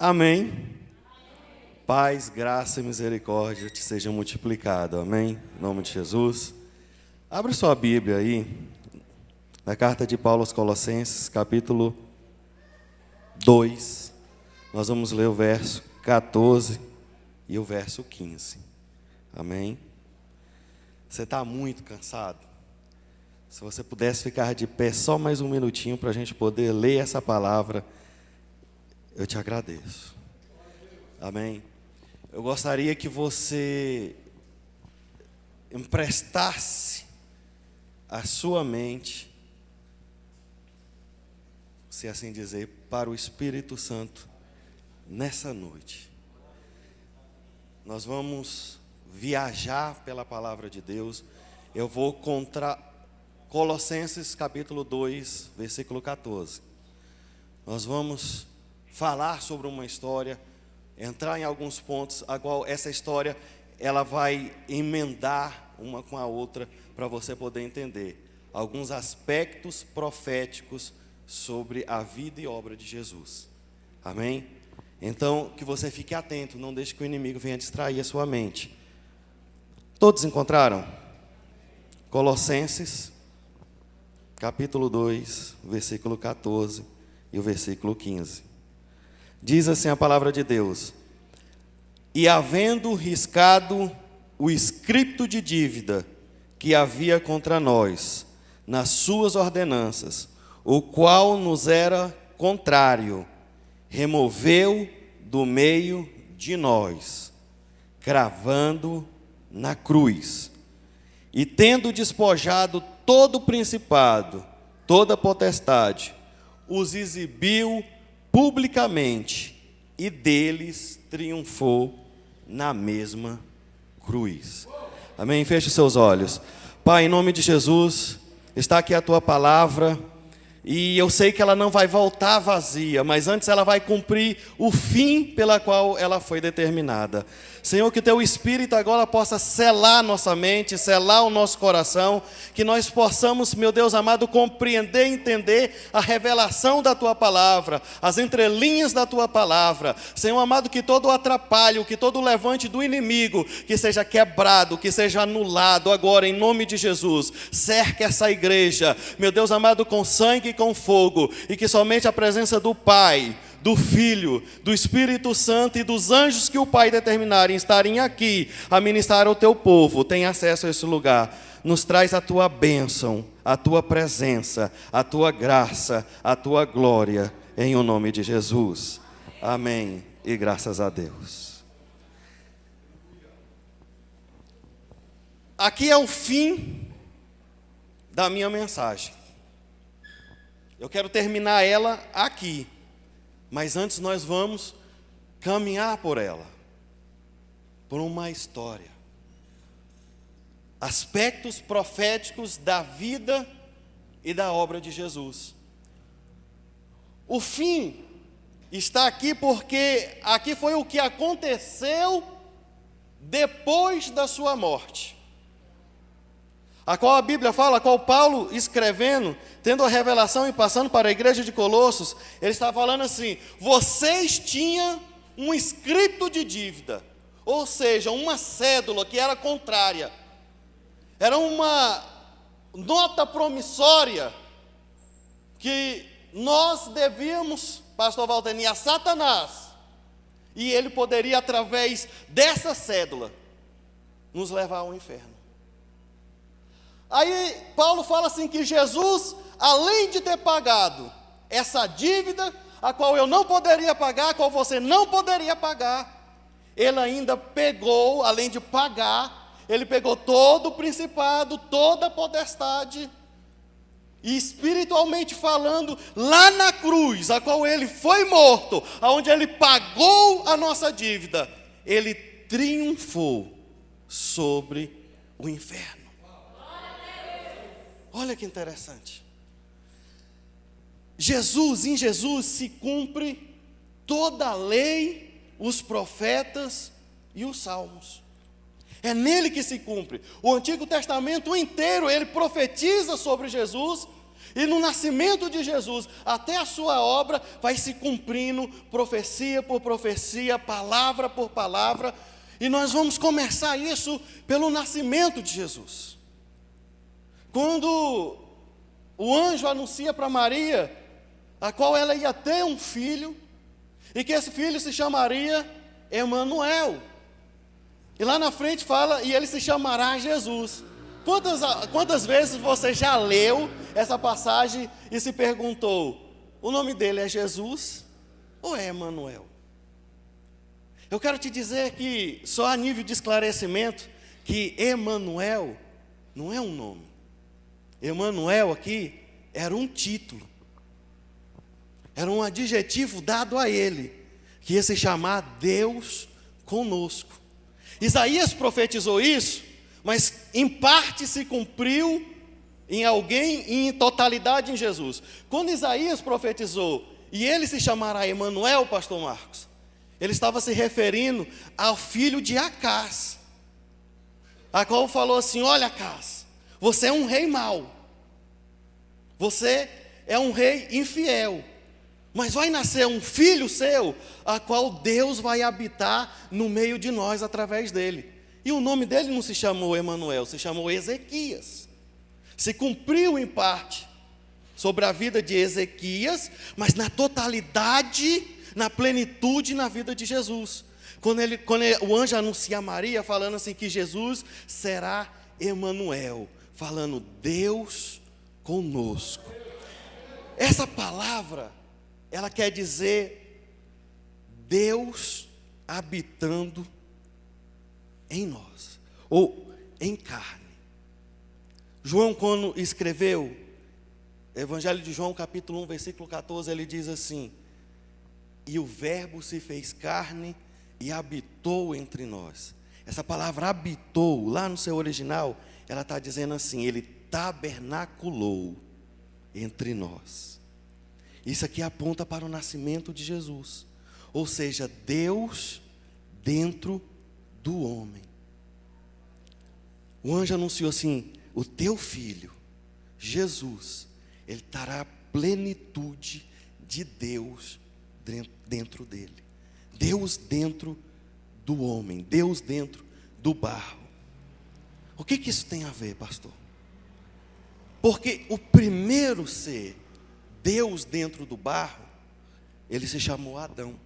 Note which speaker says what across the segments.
Speaker 1: Amém. Paz, graça e misericórdia te sejam multiplicadas. Amém. Em nome de Jesus. Abra sua Bíblia aí, na carta de Paulo aos Colossenses, capítulo 2. Nós vamos ler o verso 14 e o verso 15. Amém. Você está muito cansado? Se você pudesse ficar de pé só mais um minutinho para a gente poder ler essa palavra, eu te agradeço. Amém. Eu gostaria que você emprestasse a sua mente, se assim dizer, para o Espírito Santo nessa noite. Nós vamos viajar pela palavra de Deus. Eu vou contra Colossenses capítulo 2, versículo 14. Nós vamos falar sobre uma história, entrar em alguns pontos, a qual essa história ela vai emendar uma com a outra para você poder entender alguns aspectos proféticos sobre a vida e obra de Jesus. Amém? Então, que você fique atento, não deixe que o inimigo venha distrair a sua mente. Todos encontraram? Colossenses, capítulo 2, versículo 14 e o versículo 15. Diz assim a palavra de Deus: e havendo riscado o escrito de dívida que havia contra nós, nas suas ordenanças, o qual nos era contrário, removeu do meio de nós, cravando na cruz, e tendo despojado todo o principado, toda potestade, os exibiu publicamente, e deles triunfou na mesma cruz. Amém? Feche os seus olhos. Pai, em nome de Jesus, está aqui a tua palavra, e eu sei que ela não vai voltar vazia, mas antes ela vai cumprir o fim pela qual ela foi determinada. Senhor, que o teu Espírito agora possa selar nossa mente, selar o nosso coração, que nós possamos, meu Deus amado, compreender e entender a revelação da tua palavra, as entrelinhas da tua palavra. Senhor amado, que todo o atrapalho, que todo o levante do inimigo, que seja quebrado, que seja anulado agora em nome de Jesus. Cerque essa igreja, meu Deus amado, com sangue e com fogo, e que somente a presença do Pai, do Filho, do Espírito Santo e dos anjos que o Pai determinarem estarem aqui a ministrar ao teu povo, tenha acesso a esse lugar. Nos traz a tua bênção, a tua presença, a tua graça, a tua glória, em o nome de Jesus. Amém e graças a Deus. Aqui é o fim da minha mensagem. Eu quero terminar ela aqui. Mas antes nós vamos caminhar por ela, por uma história. Aspectos proféticos da vida e da obra de Jesus. O fim está aqui porque aqui foi o que aconteceu depois da sua morte. A qual a Bíblia fala, a qual Paulo escrevendo, tendo a revelação e passando para a igreja de Colossos, ele está falando assim: vocês tinham um escrito de dívida, ou seja, uma cédula que era contrária, era uma nota promissória que nós devíamos, pastor Valdemir, a Satanás, e ele poderia, através dessa cédula, nos levar ao inferno. Aí Paulo fala assim que Jesus, além de ter pagado essa dívida, a qual eu não poderia pagar, a qual você não poderia pagar, ele ainda pegou, além de pagar, ele pegou todo o principado, toda a potestade, e espiritualmente falando, lá na cruz, a qual ele foi morto, aonde ele pagou a nossa dívida, ele triunfou sobre o inferno. Olha que interessante. Em Jesus se cumpre toda a lei, os profetas e os salmos. É nele que se cumpre. O Antigo Testamento inteiro, ele profetiza sobre Jesus, E no nascimento de Jesus, até a sua obra, vai se cumprindo profecia por profecia, palavra por palavra. E nós vamos começar isso pelo nascimento de Jesus. Quando o anjo anuncia para Maria, a qual ela ia ter um filho, e que esse filho se chamaria Emanuel. E lá na frente fala, e ele se chamará Jesus. Quantas vezes você já leu essa passagem e se perguntou, o nome dele é Jesus ou é Emanuel? Eu quero te dizer que, só a nível de esclarecimento, que Emanuel não é um nome. Emanuel aqui era um título. Era um adjetivo dado a ele, que ia se chamar Deus conosco. Isaías profetizou isso, mas em parte se cumpriu em alguém e em totalidade em Jesus. Quando Isaías profetizou, e ele se chamará Emanuel, pastor Marcos, ele estava se referindo ao filho de Acás, a qual falou assim, olha Acás, você é um rei mau, você é um rei infiel, mas vai nascer um filho seu, a qual Deus vai habitar no meio de nós através dele. E o nome dele não se chamou Emanuel, se chamou Ezequias. Se cumpriu em parte sobre a vida de Ezequias, mas na totalidade, na plenitude na vida de Jesus. Quando o anjo anuncia a Maria, falando assim que Jesus será Emanuel, falando Deus conosco. Essa palavra, ela quer dizer Deus habitando em nós, ou em carne. João, quando escreveu Evangelho de João, capítulo 1, versículo 14, ele diz assim, e o verbo se fez carne e habitou entre nós. Essa palavra habitou, lá no seu original, ela está dizendo assim, ele tabernaculou entre nós. Isso aqui aponta para o nascimento de Jesus, ou seja, Deus dentro do homem. O anjo anunciou assim, o teu filho, Jesus, ele terá a plenitude de Deus dentro dele. Deus dentro do homem, Deus dentro do barro. O que isso tem a ver, pastor? Porque o primeiro ser, Deus dentro do barro, ele se chamou Adão.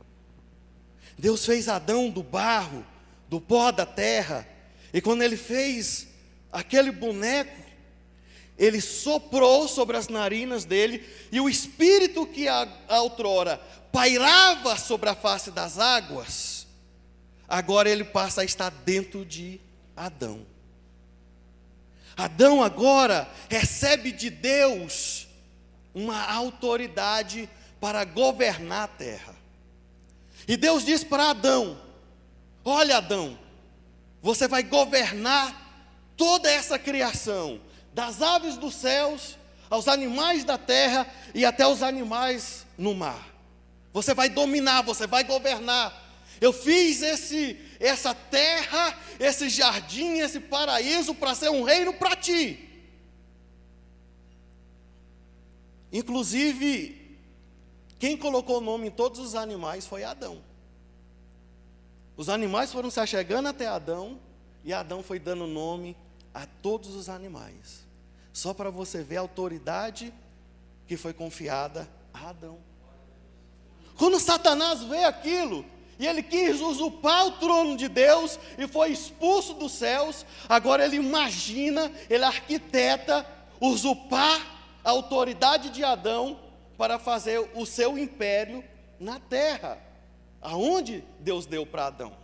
Speaker 1: Deus fez Adão do barro, do pó da terra, e quando ele fez aquele boneco, ele soprou sobre as narinas dele, e o espírito que outrora pairava sobre a face das águas, agora ele passa a estar dentro de Adão. Adão agora recebe de Deus uma autoridade para governar a terra. E Deus diz para Adão, olha Adão, você vai governar toda essa criação, das aves dos céus, aos animais da terra e até os animais no mar. Você vai dominar, você vai governar. Eu fiz essa terra, esse jardim, esse paraíso para ser um reino para ti. Inclusive, quem colocou o nome em todos os animais foi Adão. Os animais foram se achegando até Adão, e Adão foi dando nome a todos os animais. Só para você ver a autoridade que foi confiada a Adão. Quando Satanás vê aquilo, e ele quis usurpar o trono de Deus, e foi expulso dos céus, agora ele imagina, ele arquiteta, usurpar a autoridade de Adão, para fazer o seu império na terra, aonde Deus deu para Adão.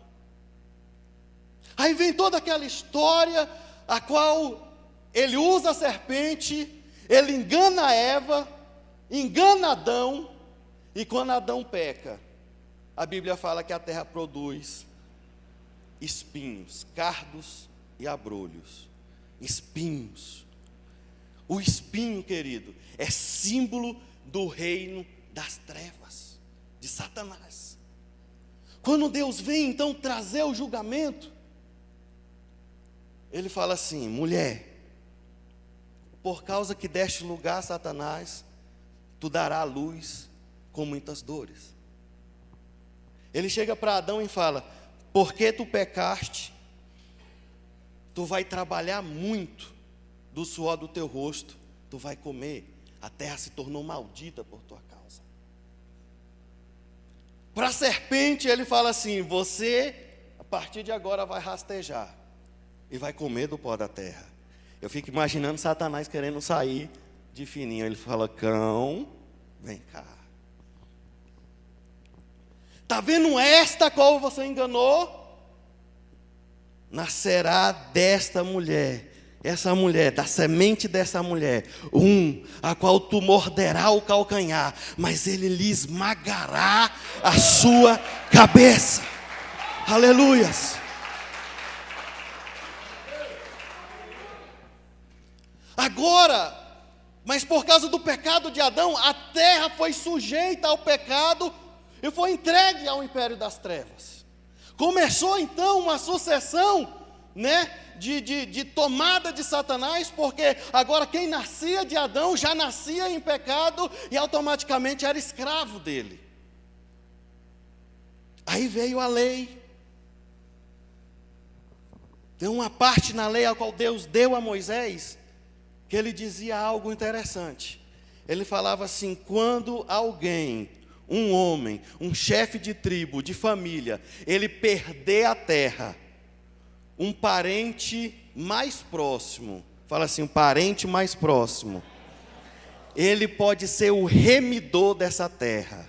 Speaker 1: Aí vem toda aquela história, a qual ele usa a serpente, ele engana Eva, engana Adão, e quando Adão peca, a Bíblia fala que a terra produz espinhos, cardos e abrolhos. Espinhos. O espinho, querido, é símbolo do reino das trevas, de Satanás. Quando Deus vem então trazer o julgamento, ele fala assim, mulher, por causa que deste lugar a Satanás, tu dará à luz com muitas dores. Ele chega para Adão e fala: porque tu pecaste, tu vai trabalhar muito, do suor do teu rosto tu vai comer, a terra se tornou maldita por tua causa. Para a serpente ele fala assim: você a partir de agora vai rastejar e vai comer do pó da terra. Eu fico imaginando Satanás querendo sair de fininho. Ele fala: cão, vem cá. Está vendo esta qual você enganou? Nascerá desta mulher, essa mulher, da semente dessa mulher, a qual tu morderá o calcanhar, mas ele lhe esmagará a sua cabeça. Aleluias. Agora, mas por causa do pecado de Adão, a terra foi sujeita ao pecado e foi entregue ao império das trevas. Começou então uma sucessão, de tomada de Satanás, porque agora quem nascia de Adão já nascia em pecado e automaticamente era escravo dele. Aí veio a lei. Tem uma parte na lei a qual Deus deu a Moisés, que ele dizia algo interessante. Ele falava assim: quando alguém, um homem, um chefe de tribo, de família, ele perder a terra, um parente mais próximo, fala assim, um parente mais próximo, ele pode ser o remidor dessa terra.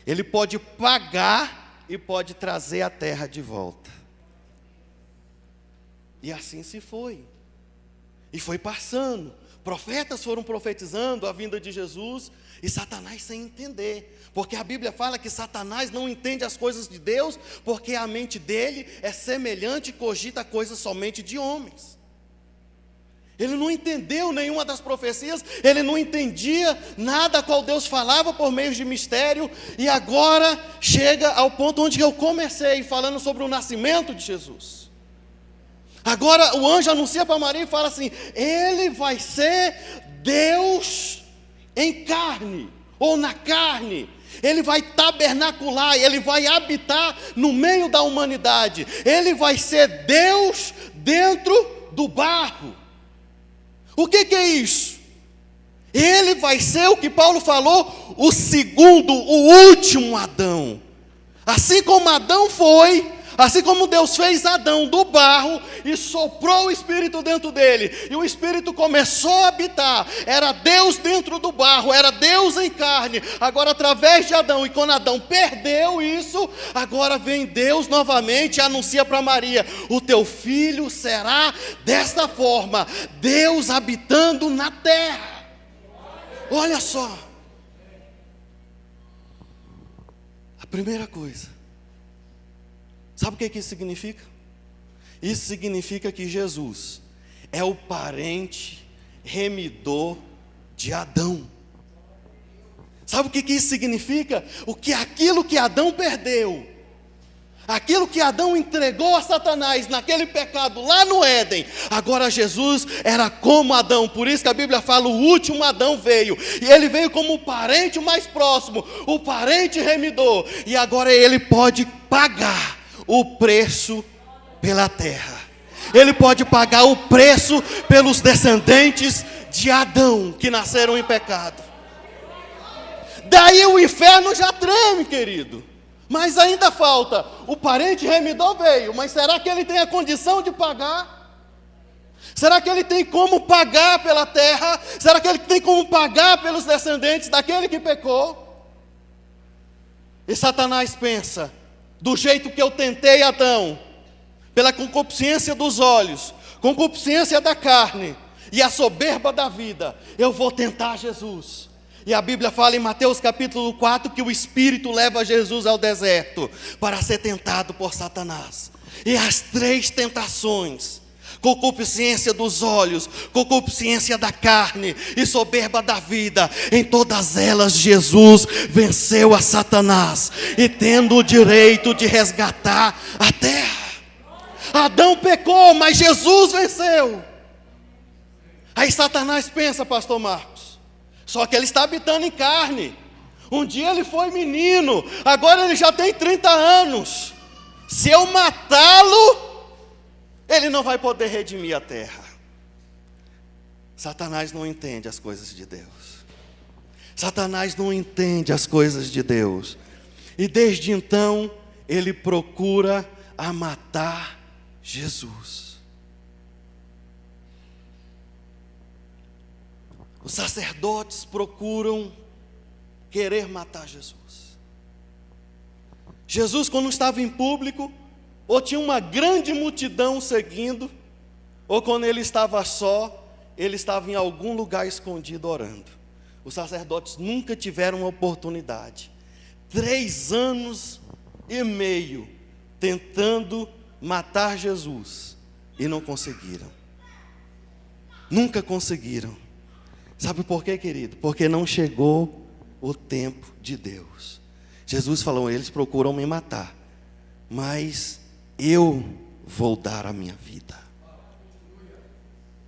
Speaker 1: Ele pode pagar e pode trazer a terra de volta. E assim se foi. E foi passando. Profetas foram profetizando a vinda de Jesus e Satanás sem entender. Porque a Bíblia fala que Satanás não entende as coisas de Deus, porque a mente dele é semelhante e cogita coisas somente de homens. Ele não entendeu nenhuma das profecias, ele não entendia nada a qual Deus falava por meio de mistério, e agora chega ao ponto onde eu comecei falando sobre o nascimento de Jesus. Agora o anjo anuncia para Maria e fala assim: ele vai ser Deus em carne, ou na carne. Ele vai tabernacular, ele vai habitar no meio da humanidade. Ele vai ser Deus dentro do barro. O que é isso? Ele vai ser o que Paulo falou, o segundo, o último Adão. Assim como Adão foi, assim como Deus fez Adão do barro e soprou o Espírito dentro dele, e o Espírito começou a habitar, era Deus dentro do barro, era Deus em carne, agora através de Adão, e quando Adão perdeu isso, agora vem Deus novamente e anuncia para Maria: o teu filho será desta forma, Deus habitando na terra. Olha só, a primeira coisa, sabe o que isso significa? Isso significa que Jesus é o parente remidor de Adão. Sabe o que isso significa? Aquilo que Adão perdeu, aquilo que Adão entregou a Satanás naquele pecado lá no Éden, agora Jesus era como Adão. Por isso que a Bíblia fala: o último Adão veio, e ele veio como o parente mais próximo, o parente remidor, e agora ele pode pagar o preço pela terra. Ele pode pagar o preço pelos descendentes de Adão que nasceram em pecado. Daí o inferno já treme, querido. Mas ainda falta. O parente remidor veio, mas será que ele tem a condição de pagar? Será que ele tem como pagar pela terra? Será que ele tem como pagar pelos descendentes daquele que pecou? E Satanás pensa: do jeito que eu tentei Adão, pela concupiscência dos olhos, concupiscência da carne e a soberba da vida, eu vou tentar Jesus. E a Bíblia fala em Mateus capítulo 4 que o Espírito leva Jesus ao deserto para ser tentado por Satanás. E as 3 tentações: concupiscência dos olhos, concupiscência da carne e soberba da vida, em todas elas Jesus venceu a Satanás, e tendo o direito de resgatar a terra. Adão pecou, mas Jesus venceu. Aí Satanás pensa, pastor Marcos, só que ele está habitando em carne. Um dia ele foi menino, agora ele já tem 30 anos. Se eu matá-lo, ele não vai poder redimir a terra. Satanás não entende as coisas de Deus. Satanás não entende as coisas de Deus. E desde então, ele procura a matar Jesus. Os sacerdotes procuram querer matar Jesus. Jesus, quando estava em público, ou tinha uma grande multidão seguindo, ou quando ele estava só, ele estava em algum lugar escondido orando. Os sacerdotes nunca tiveram uma oportunidade. 3 anos e meio tentando matar Jesus e não conseguiram. Nunca conseguiram. Sabe por quê, querido? Porque não chegou o tempo de Deus. Jesus falou: eles procuram me matar, mas eu vou dar a minha vida.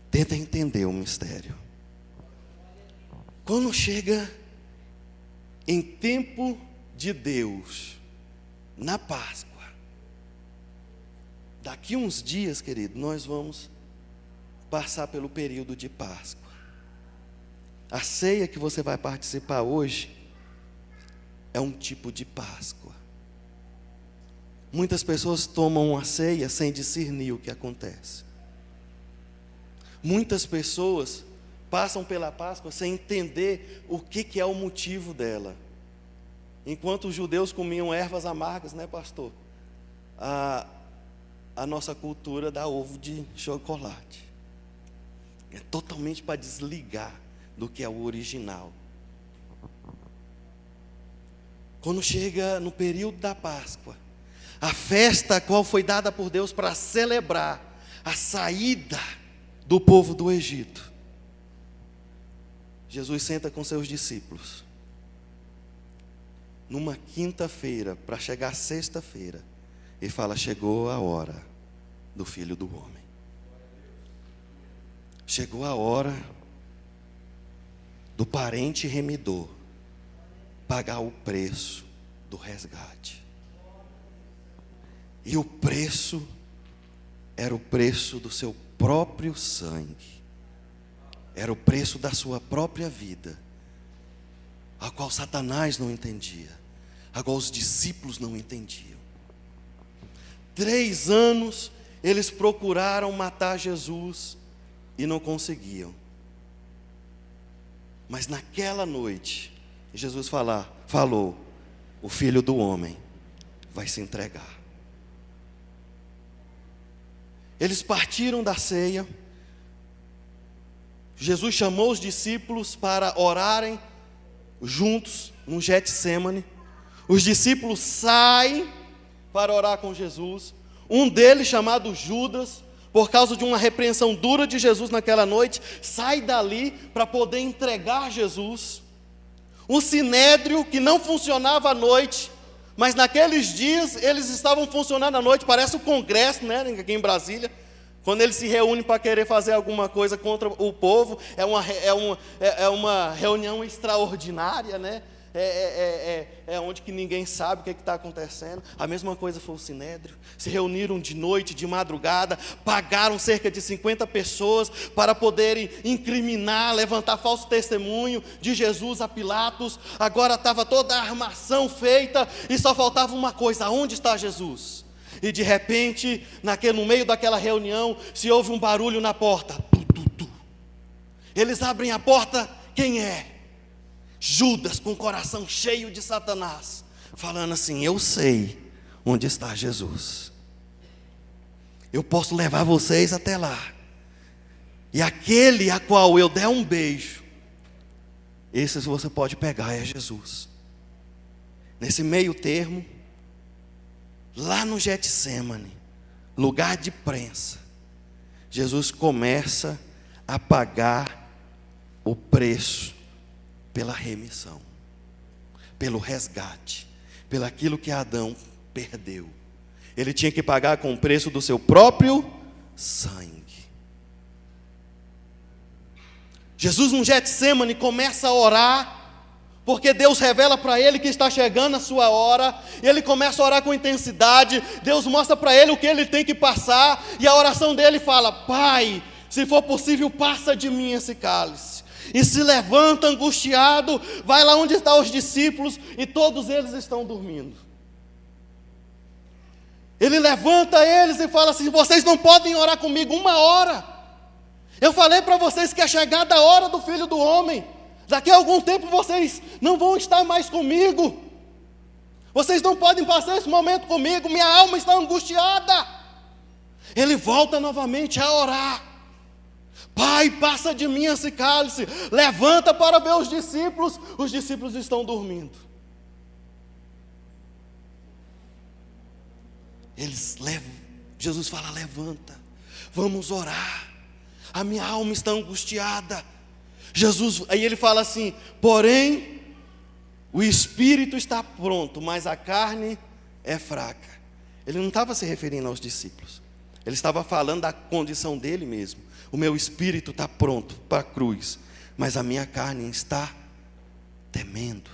Speaker 1: Tenta entender o mistério. Quando chega em tempo de Deus, na Páscoa, daqui uns dias, querido, nós vamos passar pelo período de Páscoa. A ceia que você vai participar hoje é um tipo de Páscoa. Muitas pessoas tomam a ceia sem discernir o que acontece. Muitas pessoas passam pela Páscoa sem entender o que é o motivo dela. Enquanto os judeus comiam ervas amargas, né, pastor? A nossa cultura dá ovo de chocolate. É totalmente para desligar do que é o original. Quando chega no período da Páscoa, a festa a qual foi dada por Deus para celebrar a saída do povo do Egito, Jesus senta com seus discípulos numa quinta-feira, para chegar sexta-feira, e fala: chegou a hora do Filho do Homem. Chegou a hora do parente remidor pagar o preço do resgate. E o preço era o preço do seu próprio sangue. Era o preço da sua própria vida, a qual Satanás não entendia, a qual os discípulos não entendiam. 3 anos eles procuraram matar Jesus e não conseguiam. Mas naquela noite, Jesus falou: o Filho do Homem vai se entregar. Eles partiram da ceia. Jesus chamou os discípulos para orarem juntos no Getsêmani. Os discípulos saem para orar com Jesus. Um deles, chamado Judas, por causa de uma repreensão dura de Jesus naquela noite, sai dali para poder entregar Jesus. O sinédrio, que não funcionava à noite, mas naqueles dias eles estavam funcionando à noite. Parece o Congresso, né, aqui em Brasília. Quando eles se reúnem para querer fazer alguma coisa contra o povo, é uma reunião extraordinária, né? É onde que ninguém sabe o que está acontecendo. A mesma coisa foi o sinédrio. Se reuniram de noite, de madrugada, pagaram cerca de 50 pessoas para poderem incriminar, levantar falso testemunho de Jesus a Pilatos. Agora estava toda a armação feita e só faltava uma coisa: onde está Jesus? E de repente, no meio daquela reunião, se ouve um barulho na porta. Eles abrem a porta. Quem é? Judas, com o coração cheio de Satanás, falando assim: eu sei onde está Jesus. Eu posso levar vocês até lá. E aquele a qual eu der um beijo, esse você pode pegar, é Jesus. Nesse meio termo, lá no Getsêmani, lugar de prensa, Jesus começa a pagar o preço pela remissão, pelo resgate, pelo aquilo que Adão perdeu. Ele tinha que pagar com o preço do seu próprio sangue. Jesus no Getsêmani começa a orar, porque Deus revela para ele que está chegando a sua hora, e ele começa a orar com intensidade. Deus mostra para ele o que ele tem que passar, e a oração dele fala: Pai, se for possível, passa de mim esse cálice. E se levanta angustiado, vai lá onde estão os discípulos, e todos eles estão dormindo. Ele levanta eles e fala assim: vocês não podem orar comigo 1 hora. Eu falei para vocês que é chegada a hora do Filho do Homem. Daqui a algum tempo vocês não vão estar mais comigo. Vocês não podem passar esse momento comigo, minha alma está angustiada. Ele volta novamente a orar: Pai, passa de mim esse cálice. Levanta para ver os discípulos estão dormindo. Jesus fala: levanta, vamos orar, a minha alma está angustiada. Aí ele fala assim: porém, o espírito está pronto, mas a carne é fraca. Ele não estava se referindo aos discípulos, ele estava falando da condição dele mesmo. O meu espírito está pronto para a cruz, mas a minha carne está temendo.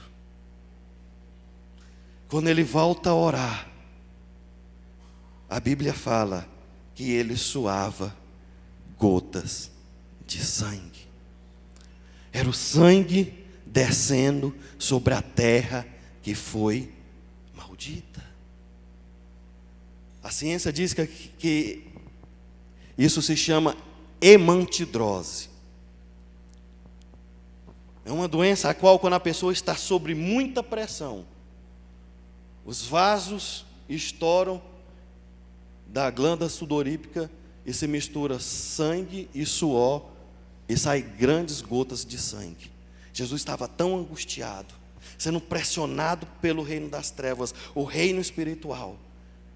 Speaker 1: Quando ele volta a orar, a Bíblia fala que ele suava gotas de sangue. Era o sangue descendo sobre a terra que foi maldita. A ciência diz que isso se chama hemantidrose. É uma doença a qual, quando a pessoa está sob muita pressão, os vasos estouram da glândula sudorípica e se mistura sangue e suor e saem grandes gotas de sangue. Jesus estava tão angustiado, sendo pressionado pelo reino das trevas, o reino espiritual,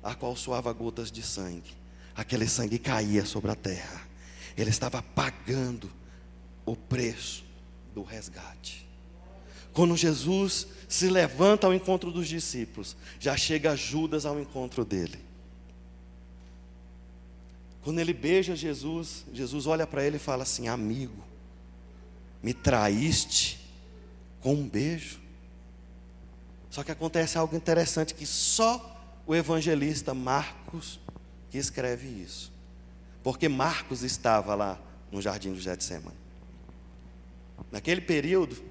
Speaker 1: a qual suava gotas de sangue. Aquele sangue caía sobre a terra. Ele estava pagando o preço do resgate. Quando Jesus se levanta ao encontro dos discípulos, já chega Judas ao encontro dele. Quando ele beija Jesus, Jesus olha para ele e fala assim: amigo, me traíste com um beijo. Só que acontece algo interessante, que só o evangelista Marcos que escreve isso. Porque Marcos estava lá no jardim do Getsêmani. Naquele período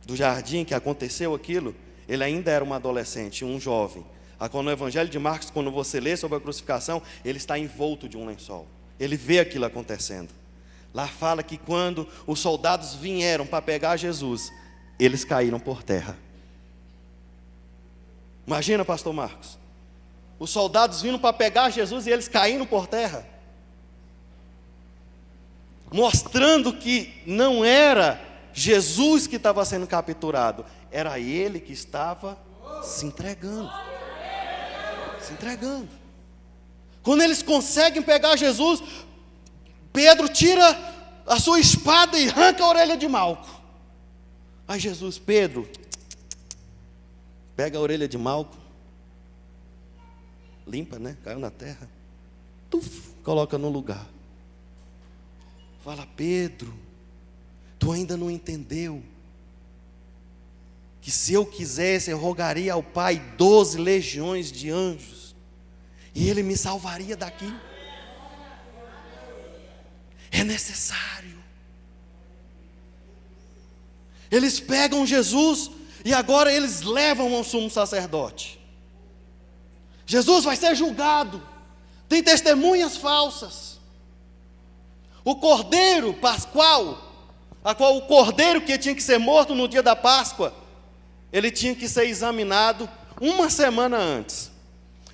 Speaker 1: do jardim que aconteceu aquilo, ele ainda era um adolescente, um jovem. No Evangelho de Marcos, quando você lê sobre a crucificação, ele está envolto de um lençol. Ele vê aquilo acontecendo. Lá fala que quando os soldados vieram para pegar Jesus, eles caíram por terra. Imagina, pastor Marcos, os soldados vindo para pegar Jesus e eles caíram por terra, mostrando que não era Jesus que estava sendo capturado, era ele que estava se entregando. Quando eles conseguem pegar Jesus, Pedro tira a sua espada e arranca a orelha de Malco. Aí Jesus: Pedro, pega a orelha de Malco, limpa, né? Caiu na terra, coloca no lugar. Fala: Pedro, tu ainda não entendeu que se eu quisesse, eu rogaria ao Pai 12 legiões de anjos, e Ele me salvaria daqui. É necessário. Eles pegam Jesus, e agora eles levam ao sumo sacerdote. Jesus vai ser julgado, tem testemunhas falsas. O cordeiro pascual, a qual o cordeiro que tinha que ser morto no dia da Páscoa, ele tinha que ser examinado 1 semana antes.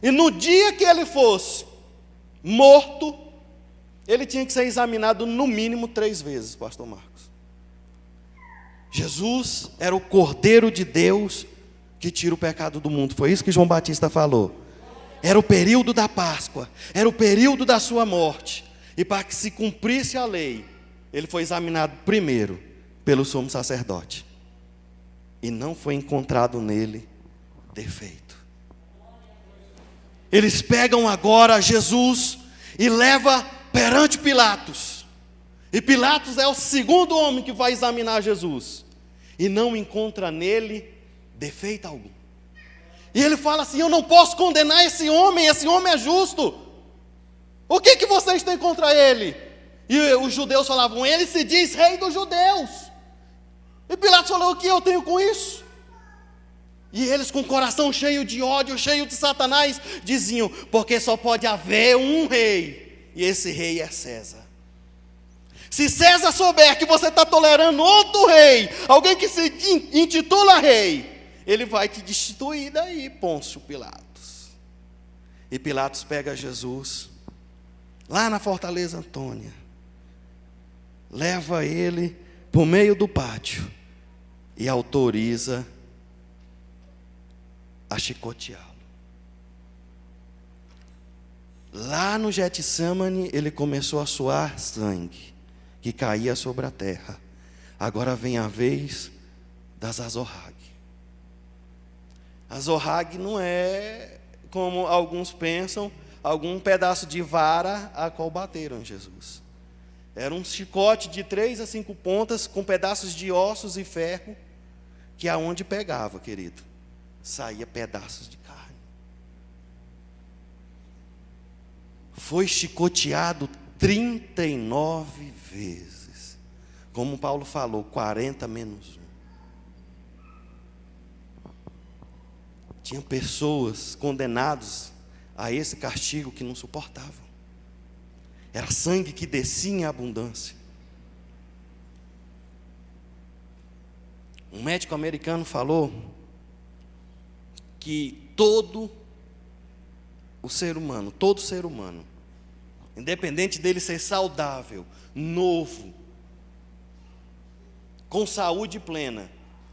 Speaker 1: E no dia que ele fosse morto, ele tinha que ser examinado no mínimo 3 vezes, pastor Marcos. Jesus era o Cordeiro de Deus que tira o pecado do mundo. Foi isso que João Batista falou. Era o período da Páscoa, era o período da sua morte. E para que se cumprisse a lei, ele foi examinado primeiro pelo sumo sacerdote. E não foi encontrado nele defeito. Eles pegam agora Jesus e levam perante Pilatos. E Pilatos é o segundo homem que vai examinar Jesus, e não encontra nele defeito algum. E ele fala assim: eu não posso condenar esse homem é justo. O que vocês têm contra ele? E os judeus falavam: ele se diz rei dos judeus. E Pilatos falou: o que eu tenho com isso? E eles, com o coração cheio de ódio, cheio de Satanás, diziam: porque só pode haver um rei, e esse rei é César. Se César souber que você está tolerando outro rei, alguém que se intitula rei, ele vai te destituir daí, Pôncio Pilatos. E Pilatos pega Jesus, lá na Fortaleza Antônia, leva ele para o meio do pátio e autoriza a chicoteá-lo. Lá no Getsemane, ele começou a suar sangue, que caía sobre a terra. Agora vem a vez das Azorrague. Azorrague não é, como alguns pensam, algum pedaço de vara a qual bateram em Jesus. Era um chicote de 3 a 5 pontas, com pedaços de ossos e ferro, que aonde pegava, querido, saía pedaços de carne. Foi chicoteado 39 vezes. Como Paulo falou, 40 menos 1. Tinha pessoas condenadas a esse castigo que não suportavam. Era sangue que descia em abundância. Um médico americano falou que todo ser humano, independente dele ser saudável, novo, com saúde plena,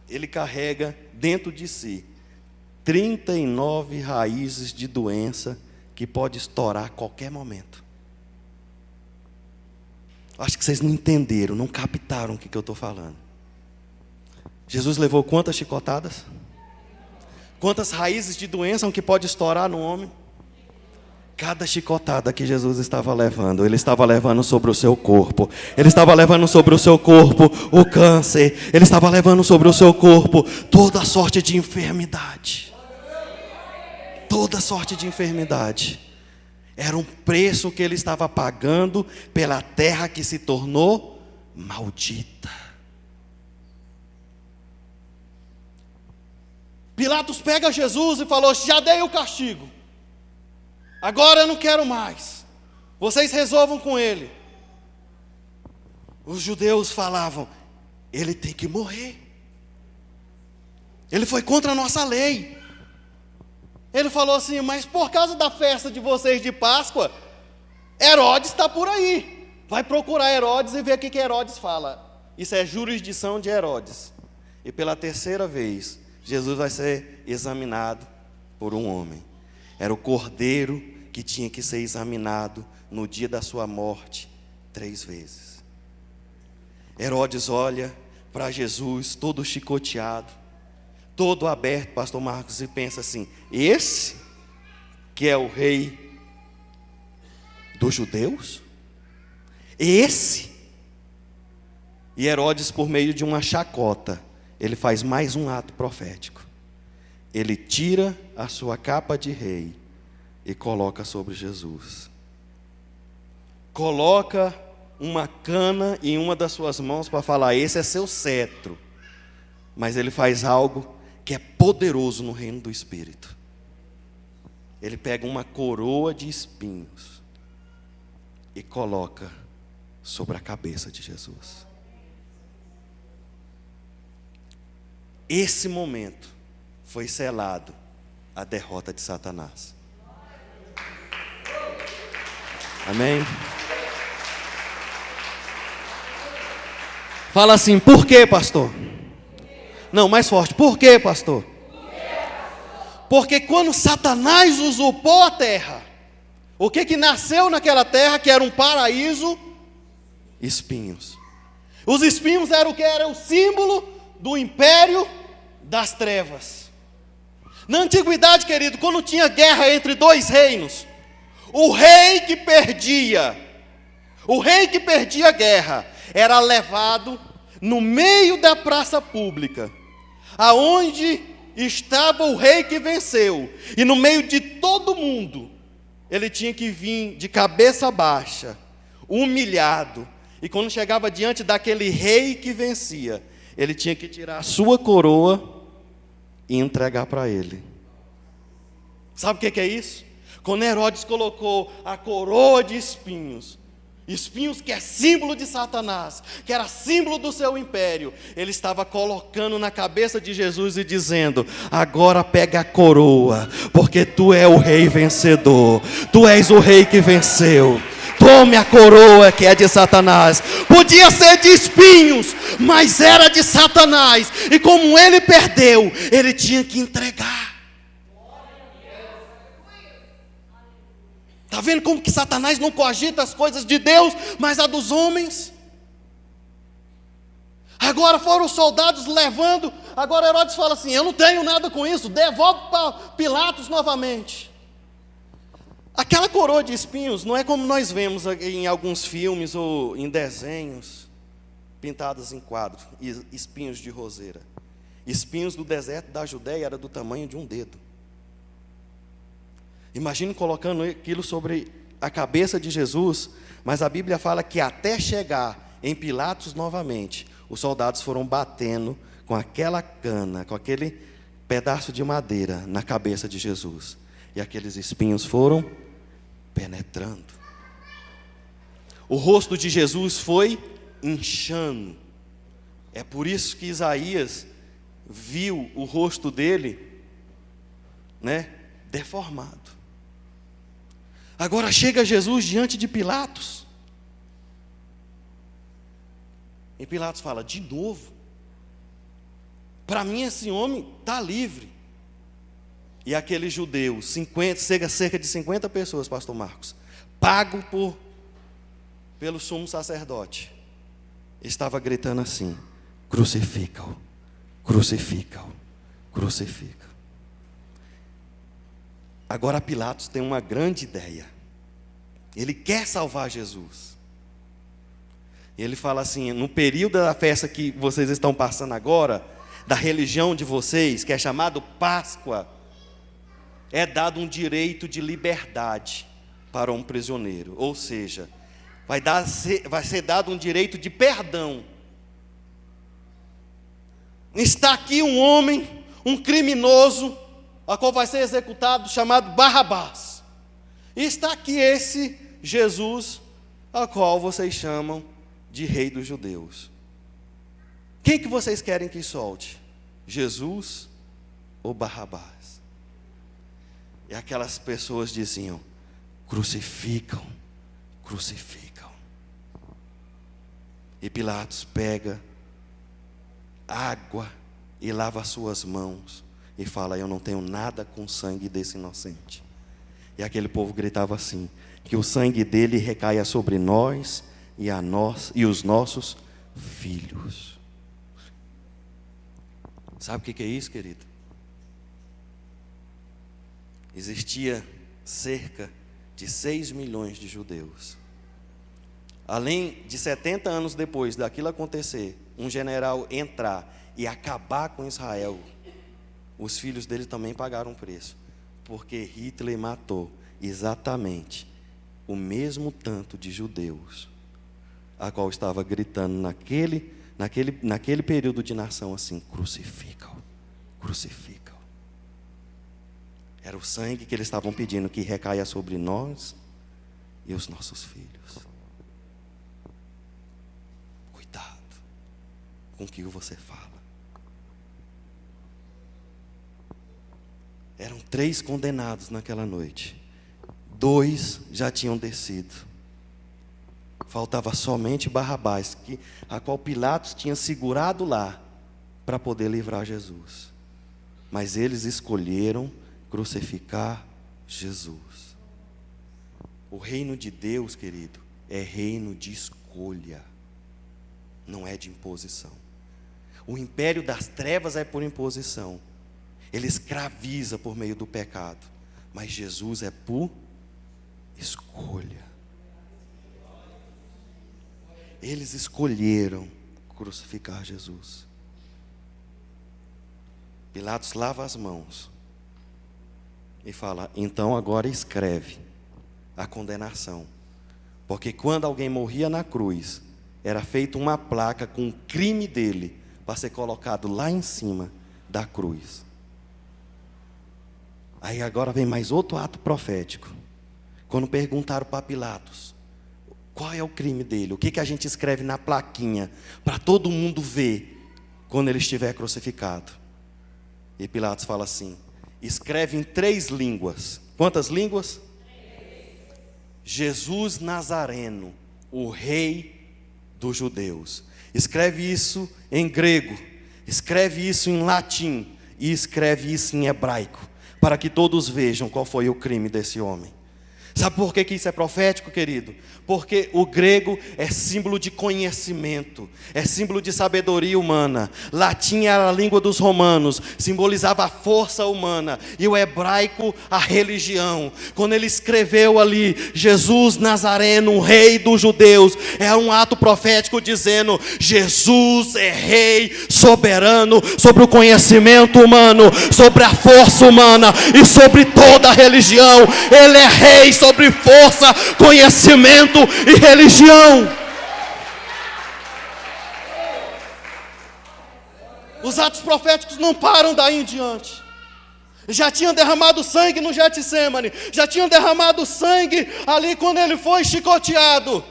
Speaker 1: ele carrega dentro de si 39 raízes de doença que pode estourar a qualquer momento. Acho que vocês não entenderam, não captaram o que eu estou falando. Jesus levou quantas chicotadas? Quantas raízes de doença que pode estourar no homem? Cada chicotada que Jesus estava levando, Ele estava levando sobre o seu corpo. Ele estava levando sobre o seu corpo o câncer. Ele estava levando sobre o seu corpo toda sorte de enfermidade. Toda sorte de enfermidade. Era um preço que Ele estava pagando pela terra que se tornou maldita. Pilatos pega Jesus e falou: já dei o castigo, agora eu não quero mais, vocês resolvam com ele. Os judeus falavam: ele tem que morrer, ele foi contra a nossa lei. Ele falou assim: mas por causa da festa de vocês de Páscoa, Herodes está por aí, vai procurar Herodes e ver o que Herodes fala. Isso é jurisdição de Herodes. E pela terceira vez, Jesus vai ser examinado por um homem. Era o cordeiro que tinha que ser examinado no dia da sua morte 3 vezes. Herodes olha para Jesus todo chicoteado, todo aberto, pastor Marcos, e pensa assim: esse que é o rei dos judeus? Esse? E Herodes, por meio de uma chacota, ele faz mais um ato profético. Ele tira a sua capa de rei e coloca sobre Jesus. Coloca uma cana em uma das suas mãos para falar: esse é seu cetro. Mas ele faz algo que é poderoso no reino do Espírito. Ele pega uma coroa de espinhos e coloca sobre a cabeça de Jesus. Esse momento foi selado a derrota de Satanás. Amém? Fala assim: por quê, pastor? Não, mais forte. Por quê, pastor? Porque quando Satanás usurpou a terra, o que nasceu naquela terra, que era um paraíso? Espinhos. Os espinhos eram o que? Era o símbolo do império das trevas. Na antiguidade, querido, quando tinha guerra entre 2 reinos, o rei que perdia, O rei que perdia a guerra era levado no meio da praça pública, aonde estava o rei que venceu, e no meio de todo mundo, ele tinha que vir de cabeça baixa, humilhado, e quando chegava diante daquele rei que vencia, ele tinha que tirar a sua coroa e entregar para ele. Sabe o que é isso? Quando Herodes colocou a coroa de espinhos, espinhos que é símbolo de Satanás, que era símbolo do seu império, ele estava colocando na cabeça de Jesus e dizendo: agora pega a coroa, porque tu é o rei vencedor, tu és o rei que venceu. Tome a coroa que é de Satanás. Podia ser de espinhos, mas era de Satanás, e como ele perdeu, ele tinha que entregar. Está vendo como que Satanás não cogita as coisas de Deus, mas a dos homens? Agora foram os soldados levando. Agora Herodes fala assim: eu não tenho nada com isso, devolve para Pilatos novamente. Aquela coroa de espinhos não é como nós vemos em alguns filmes ou em desenhos pintados em quadros, espinhos de roseira. Espinhos do deserto da Judéia era do tamanho de um dedo. Imagine colocando aquilo sobre a cabeça de Jesus, mas a Bíblia fala que até chegar em Pilatos novamente, os soldados foram batendo com aquela cana, com aquele pedaço de madeira na cabeça de Jesus. E aqueles espinhos foram penetrando. O rosto de Jesus foi inchando. É por isso que Isaías viu o rosto dele, deformado. Agora chega Jesus diante de Pilatos. E Pilatos fala: de novo? Para mim esse homem está livre. E aquele judeu, cerca de 50 pessoas, pastor Marcos, pago pelo sumo sacerdote, estava gritando assim: crucifica-o, crucifica-o, crucifica. Agora Pilatos tem uma grande ideia. Ele quer salvar Jesus. Ele fala assim: no período da festa que vocês estão passando agora, da religião de vocês, que é chamado Páscoa, é dado um direito de liberdade para um prisioneiro. Ou seja, vai ser dado um direito de perdão. Está aqui um homem, um criminoso, a qual vai ser executado, chamado Barrabás. E está aqui esse Jesus, a qual vocês chamam de Rei dos Judeus. Quem que vocês querem que solte? Jesus ou Barrabás? E aquelas pessoas diziam: crucificam, crucificam. E Pilatos pega água e lava as suas mãos e fala: eu não tenho nada com o sangue desse inocente. E aquele povo gritava assim: que o sangue dele recaia sobre nós e os nossos filhos. Sabe o que é isso, querido? Existia cerca de 6 milhões de judeus. Além de 70 anos depois daquilo acontecer, um general entrar e acabar com Israel, os filhos dele também pagaram preço, porque Hitler matou exatamente o mesmo tanto de judeus, a qual estava gritando naquele período de nação assim: crucificam, crucificam. Era o sangue que eles estavam pedindo que recaia sobre nós e os nossos filhos. Cuidado com o que você fala. Eram 3 condenados naquela noite. 2 já tinham descido. Faltava somente Barrabás, a qual Pilatos tinha segurado lá para poder livrar Jesus. Mas eles escolheram crucificar Jesus. O reino de Deus, querido, é reino de escolha, não é de imposição. O império das trevas é por imposição. Ele escraviza por meio do pecado. Mas Jesus é por escolha. Eles escolheram crucificar Jesus. Pilatos lava as mãos e fala: então agora escreve a condenação. Porque quando alguém morria na cruz, era feita uma placa com o crime dele, para ser colocado lá em cima da cruz. Aí agora vem mais outro ato profético. Quando perguntaram para Pilatos, qual é o crime dele? O que a gente escreve na plaquinha, para todo mundo ver, quando ele estiver crucificado? E Pilatos fala assim: escreve em 3 línguas. Quantas línguas? 3. Jesus Nazareno, o rei dos judeus. Escreve isso em grego, escreve isso em latim e escreve isso em hebraico, para que todos vejam qual foi o crime desse homem. Sabe por que isso é profético, querido? Porque o grego é símbolo de conhecimento, é símbolo de sabedoria humana. Latim era a língua dos romanos, simbolizava a força humana. E o hebraico, a religião. Quando ele escreveu ali, Jesus Nazareno, rei dos judeus, é um ato profético dizendo: Jesus é rei soberano sobre o conhecimento humano, sobre a força humana e sobre toda a religião. Ele é rei sobre força, conhecimento e religião. Os atos proféticos não param daí em diante. Já tinha derramado sangue no Getsêmani, já tinha derramado sangue ali quando ele foi chicoteado.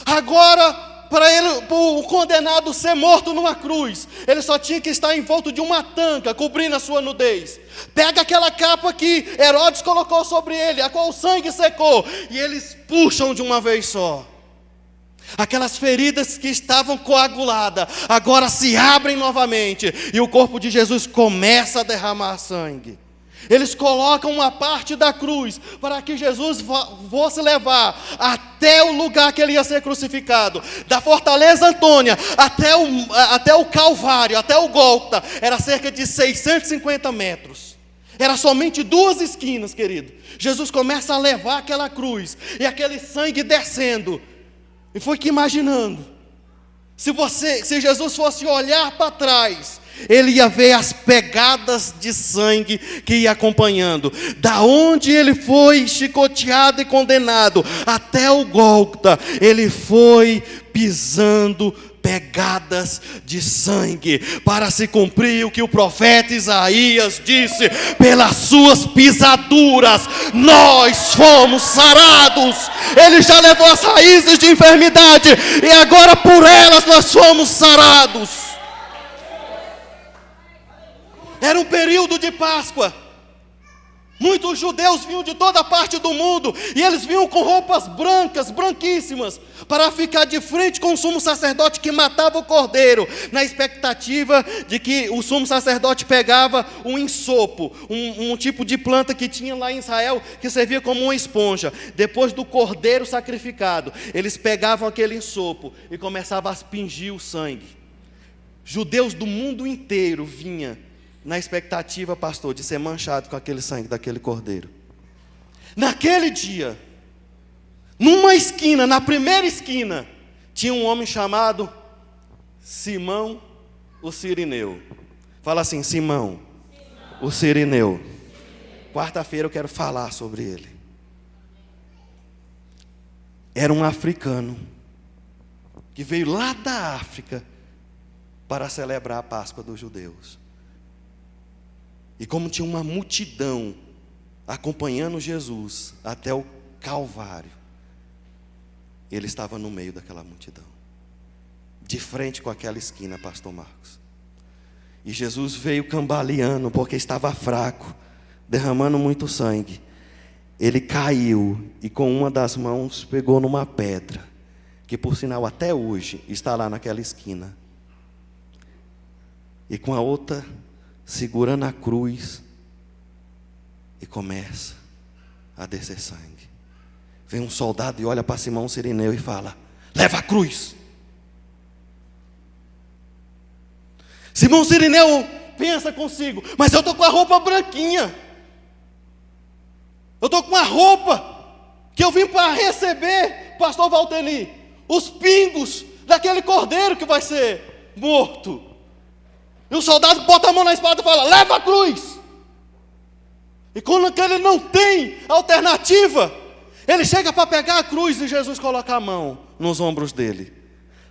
Speaker 1: Agora, para o condenado ser morto numa cruz, ele só tinha que estar envolto de uma tanga, cobrindo a sua nudez. Pega aquela capa que Herodes colocou sobre ele, a qual o sangue secou, e eles puxam de uma vez só. Aquelas feridas que estavam coaguladas, agora se abrem novamente, e o corpo de Jesus começa a derramar sangue. Eles colocam uma parte da cruz para que Jesus fosse levar até o lugar que ele ia ser crucificado. Da Fortaleza Antônia até o Calvário, até o Gólgota, era cerca de 650 metros. Era somente 2 esquinas, querido. Jesus começa a levar aquela cruz e aquele sangue descendo. E foi que imaginando, se Jesus fosse olhar para trás, ele ia ver as pegadas de sangue que ia acompanhando. Da onde ele foi chicoteado e condenado até o Gólgota, ele foi pisando pegadas de sangue, para se cumprir o que o profeta Isaías disse: pelas suas pisaduras nós fomos sarados. Ele já levou as raízes de enfermidade e agora por elas nós fomos sarados. Era um período de Páscoa. Muitos judeus vinham de toda parte do mundo, e eles vinham com roupas brancas, branquíssimas, para ficar de frente com o sumo sacerdote que matava o cordeiro, na expectativa de que o sumo sacerdote pegava um ensopo, um tipo de planta que tinha lá em Israel, que servia como uma esponja. Depois do cordeiro sacrificado, eles pegavam aquele ensopo e começavam a aspergir o sangue. Judeus do mundo inteiro vinham na expectativa, pastor, de ser manchado com aquele sangue daquele cordeiro. Naquele dia, numa esquina, na primeira esquina, tinha um homem chamado Simão o Cirineu. Fala assim: Simão o Cirineu. Quarta-feira eu quero falar sobre ele. Era um africano que veio lá da África para celebrar a Páscoa dos judeus. E como tinha uma multidão acompanhando Jesus até o Calvário, ele estava no meio daquela multidão, de frente com aquela esquina, pastor Marcos. E Jesus veio cambaleando, porque estava fraco, derramando muito sangue. Ele caiu e com uma das mãos pegou numa pedra, que por sinal até hoje está lá naquela esquina. E com a outra segurando a cruz, e começa a descer sangue. Vem um soldado e olha para Simão Cirineu e fala: leva a cruz. Simão Cirineu pensa consigo: mas eu estou com a roupa branquinha, eu estou com a roupa que eu vim para receber, pastor Valteli, os pingos daquele cordeiro que vai ser morto. E o soldado bota a mão na espada e fala: leva a cruz. E quando ele não tem alternativa, ele chega para pegar a cruz e Jesus coloca a mão nos ombros dele.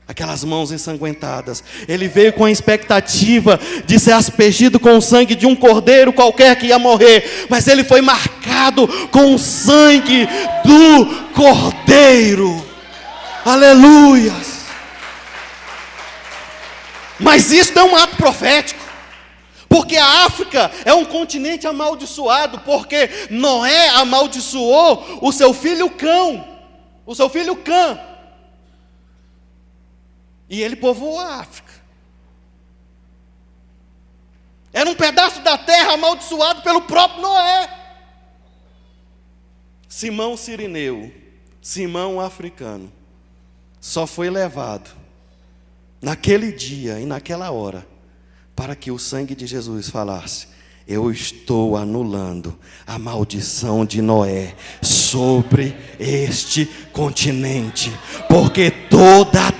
Speaker 1: Aquelas mãos ensanguentadas. Ele veio com a expectativa de ser aspergido com o sangue de um cordeiro qualquer que ia morrer. Mas ele foi marcado com o sangue do cordeiro. Aleluias. Mas isso é um ato profético. Porque a África é um continente amaldiçoado. Porque Noé amaldiçoou o seu filho Cão. O seu filho Cã. E ele povoou a África. Era um pedaço da terra amaldiçoado pelo próprio Noé. Simão Cirineu, Simão africano, só foi levado naquele dia e naquela hora para que o sangue de Jesus falasse: eu estou anulando a maldição de Noé sobre este continente, porque toda a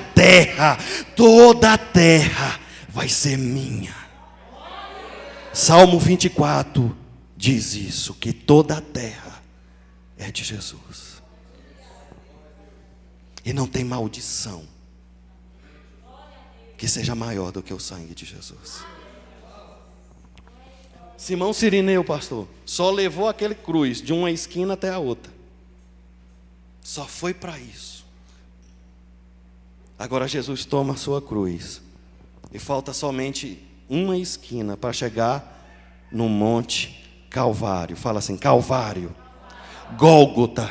Speaker 1: terra vai ser minha. Salmo 24 diz isso, que toda a terra é de Jesus. E não tem maldição que seja maior do que o sangue de Jesus. Simão Cirineu, pastor, só levou aquele cruz de uma esquina até a outra. Só foi para isso. Agora Jesus toma a sua cruz. E falta somente uma esquina para chegar no Monte Calvário. Fala assim: Calvário. Gólgota.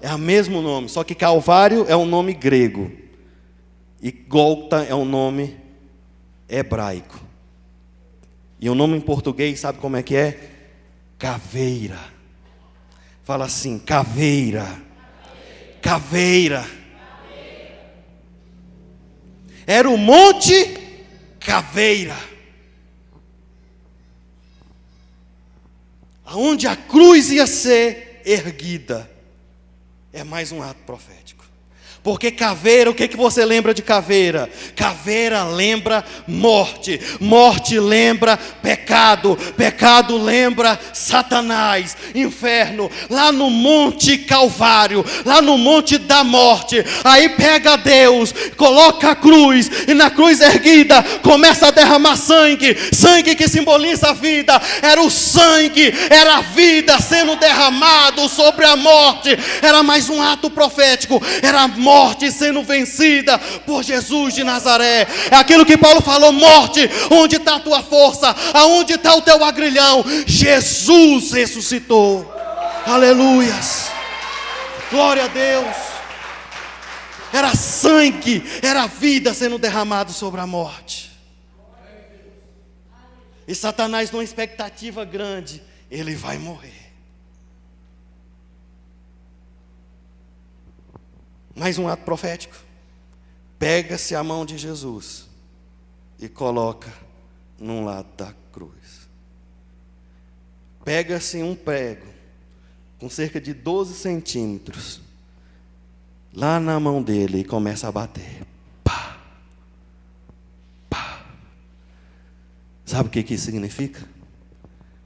Speaker 1: É o mesmo nome, só que Calvário é um nome grego. E Gólgota é um nome hebraico. E o nome em português, sabe como é que é? Caveira. Fala assim: caveira. Caveira. Era o Monte Caveira, aonde a cruz ia ser erguida. É mais um ato profético. Porque caveira, o que você lembra de caveira? Caveira lembra morte. Morte lembra pecado. Pecado lembra Satanás, inferno. Lá no Monte Calvário, lá no Monte da morte. Aí pega Deus, coloca a cruz. E na cruz erguida começa a derramar sangue. Sangue que simboliza a vida. Era o sangue, era a vida sendo derramado sobre a morte. Era mais um ato profético. Era a morte sendo vencida por Jesus de Nazaré. É aquilo que Paulo falou: morte, onde está a tua força? Aonde está o teu agrilhão? Jesus ressuscitou. Aleluias. Glória a Deus. Era sangue, era vida sendo derramado sobre a morte. E Satanás, numa expectativa grande, ele vai morrer. Mais um ato profético. Pega-se a mão de Jesus e coloca num lado da cruz. Pega-se um prego com cerca de 12 centímetros lá na mão dele e começa a bater. Pá, pá. Sabe o que isso significa?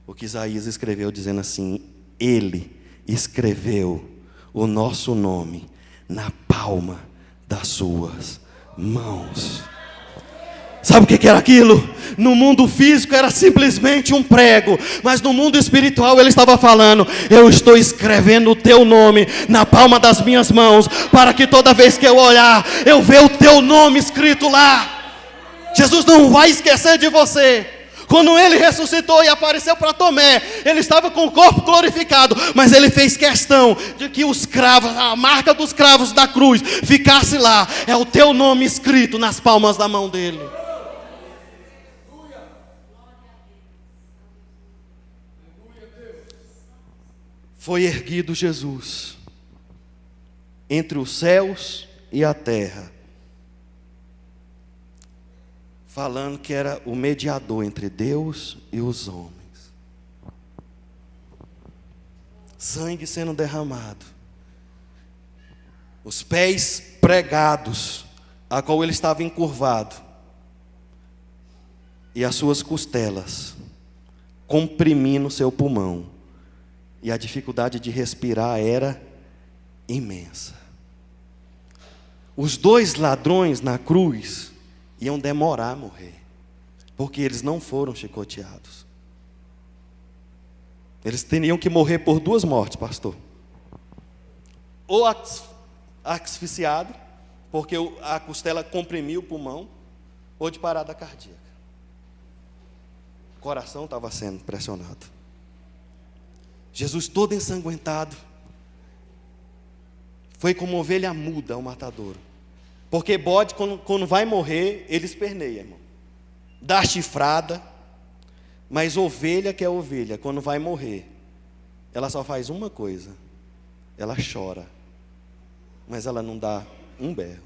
Speaker 1: O que Isaías escreveu dizendo assim: ele escreveu o nosso nome na palma das suas mãos. Sabe o que era aquilo? No mundo físico era simplesmente um prego, mas no mundo espiritual ele estava falando: eu estou escrevendo o teu nome na palma das minhas mãos, para que toda vez que eu olhar, eu veja o teu nome escrito lá. Jesus não vai esquecer de você. Quando ele ressuscitou e apareceu para Tomé, ele estava com o corpo glorificado, mas ele fez questão de que os cravos, a marca dos cravos da cruz, ficasse lá. É o teu nome escrito nas palmas da mão dele. Foi erguido Jesus entre os céus e a terra, falando que era o mediador entre Deus e os homens. Sangue sendo derramado, os pés pregados a qual ele estava encurvado, e as suas costelas comprimindo seu pulmão, e a dificuldade de respirar era imensa. Os dois ladrões na cruz iam demorar a morrer, porque eles não foram chicoteados. Eles teriam que morrer por duas mortes, pastor. Ou asfixiado, porque a costela comprimiu o pulmão, ou de parada cardíaca. O coração estava sendo pressionado. Jesus todo ensanguentado, foi como ovelha muda ao matadouro. Porque bode, quando vai morrer, ele esperneia, irmão. Dá chifrada. Mas ovelha que é ovelha, quando vai morrer, ela só faz uma coisa: ela chora. Mas ela não dá um berro.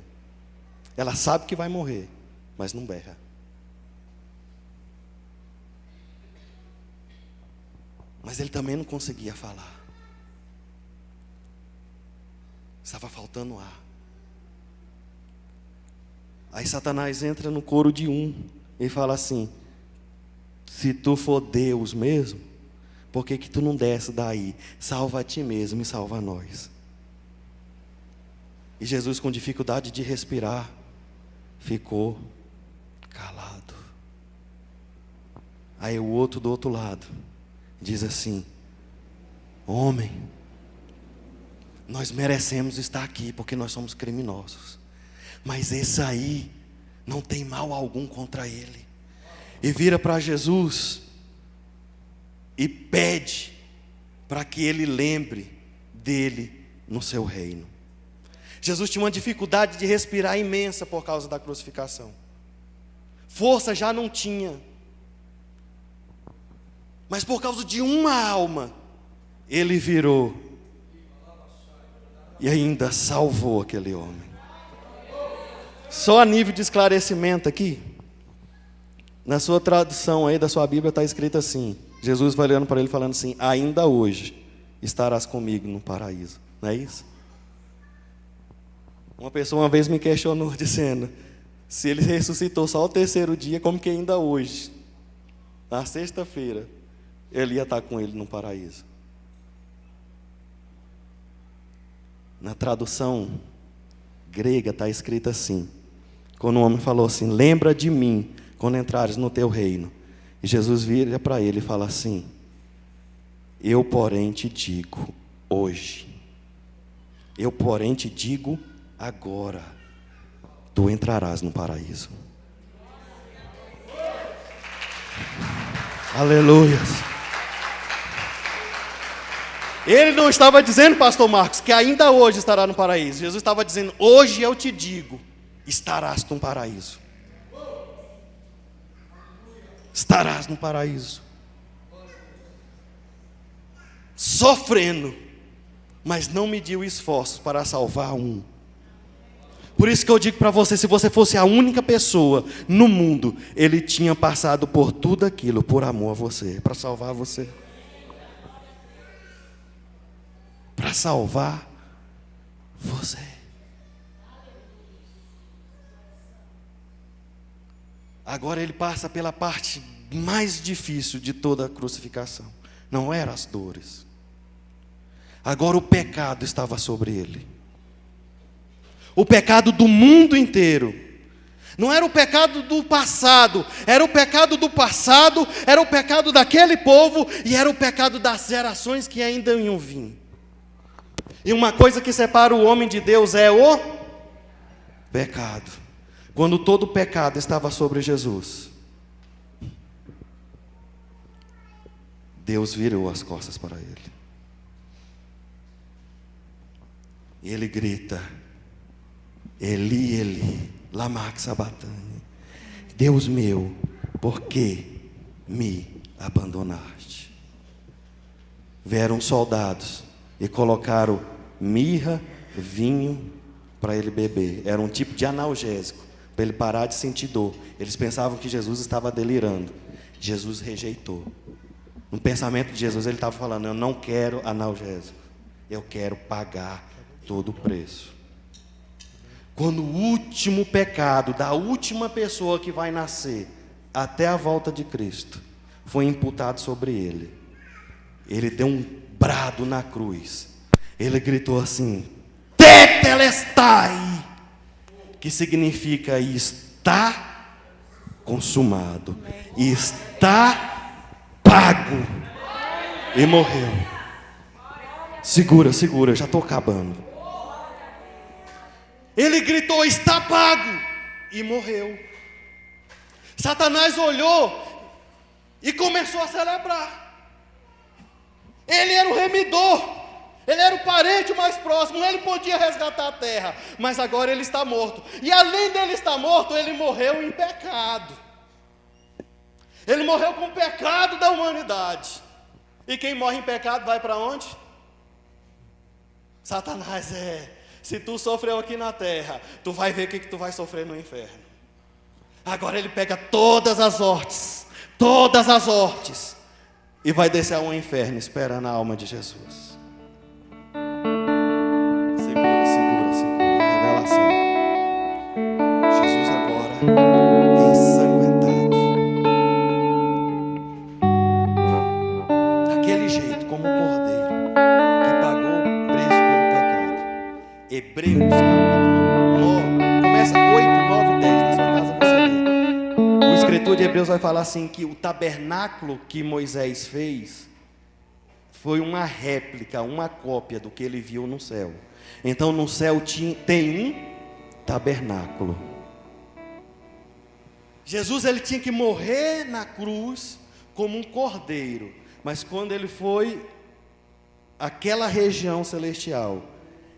Speaker 1: Ela sabe que vai morrer, mas não berra. Mas ele também não conseguia falar. Estava faltando ar. Aí Satanás entra no coro de um e fala assim: se tu for Deus mesmo, por que tu não desce daí? Salva a ti mesmo e salva a nós. E Jesus, com dificuldade de respirar, ficou calado. Aí o outro do outro lado diz assim: homem, nós merecemos estar aqui porque nós somos criminosos, mas esse aí não tem mal algum contra ele. E vira para Jesus e pede para que ele lembre dele no seu reino. Jesus tinha uma dificuldade de respirar imensa por causa da crucificação. Força já não tinha. Mas por causa de uma alma, ele virou e ainda salvou aquele homem. Só a nível de esclarecimento aqui, na sua tradução aí da sua Bíblia está escrito assim: Jesus vai olhando para ele falando assim: ainda hoje estarás comigo no paraíso. Não é isso? Uma pessoa uma vez me questionou dizendo: se ele ressuscitou só o terceiro dia, como que ainda hoje, na sexta-feira, ele ia estar com ele no paraíso? Na tradução grega está escrito assim, quando o homem falou assim: lembra de mim quando entrares no teu reino. E Jesus vira para ele e fala assim: eu porém te digo hoje, eu porém te digo agora, tu entrarás no paraíso. Aleluia. Ele não estava dizendo, pastor Marcos, que ainda hoje estará no paraíso. Jesus estava dizendo: hoje eu te digo, estarás no paraíso. Estarás no paraíso. Sofrendo, mas não mediu esforços para salvar um. Por isso que eu digo para você, se você fosse a única pessoa no mundo, ele tinha passado por tudo aquilo por amor a você, para salvar você. Para salvar você. Agora ele passa pela parte mais difícil de toda a crucificação. Não eram as dores. Agora o pecado estava sobre ele. O pecado do mundo inteiro. Não era o pecado do passado, era o pecado do passado, era o pecado daquele povo e era o pecado das gerações que ainda iam vir. E uma coisa que separa o homem de Deus é o pecado. Quando todo o pecado estava sobre Jesus, Deus virou as costas para ele. E ele grita: Eli, Eli, lama sabachthani. Deus meu, por que me abandonaste? Vieram soldados e colocaram mirra, vinho para ele beber. Era um tipo de analgésico, para ele parar de sentir dor. Eles pensavam que Jesus estava delirando. Jesus rejeitou. No pensamento de Jesus, ele estava falando: eu não quero analgésico, eu quero pagar todo o preço. quando o último pecado da última pessoa que vai nascer até a volta de Cristo foi imputado sobre ele, ele deu um brado na cruz. Ele gritou assim: Tetelestai, que significa está consumado, está pago, e morreu. Segura, já estou acabando. Ele gritou: está pago, e morreu. Satanás olhou e começou a celebrar. Ele era o remidor, ele era o parente mais próximo, ele podia resgatar a terra, mas agora ele está morto. E além dele estar morto, ele morreu em pecado. Ele morreu com o pecado da humanidade. E quem morre em pecado vai para onde? Satanás. Se tu sofreu aqui na terra, tu vai ver o que tu vai sofrer no inferno. Agora ele pega todas as hortes, e vai descer ao inferno esperando a alma de Jesus. Segura a revelação. Jesus agora ensanguentado, daquele jeito, como um cordeiro que pagou o preço pelo pecado. Hebreus capítulo 9, começa 8, 9 e 10, na sua casa você lê. O escritor de Hebreus vai falar assim, que o tabernáculo que Moisés fez foi uma réplica, uma cópia do que ele viu no céu. Então no céu tem um tabernáculo. Jesus, ele tinha que morrer na cruz como um cordeiro, mas quando ele foi àquela região celestial,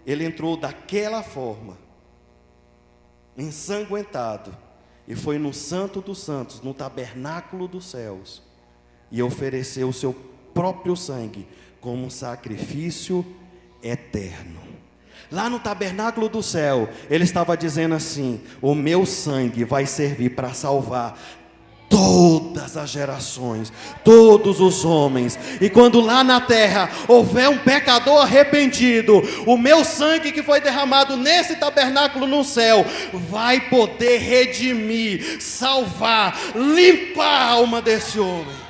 Speaker 1: ele entrou daquela forma, ensanguentado, e foi no Santo dos Santos, no tabernáculo dos céus, e ofereceu o seu próprio sangue como um sacrifício eterno. Lá no tabernáculo do céu, ele estava dizendo assim: o meu sangue vai servir para salvar todas as gerações, todos os homens. E quando lá na terra houver um pecador arrependido, o meu sangue que foi derramado nesse tabernáculo no céu vai poder redimir, salvar, limpar a alma desse homem.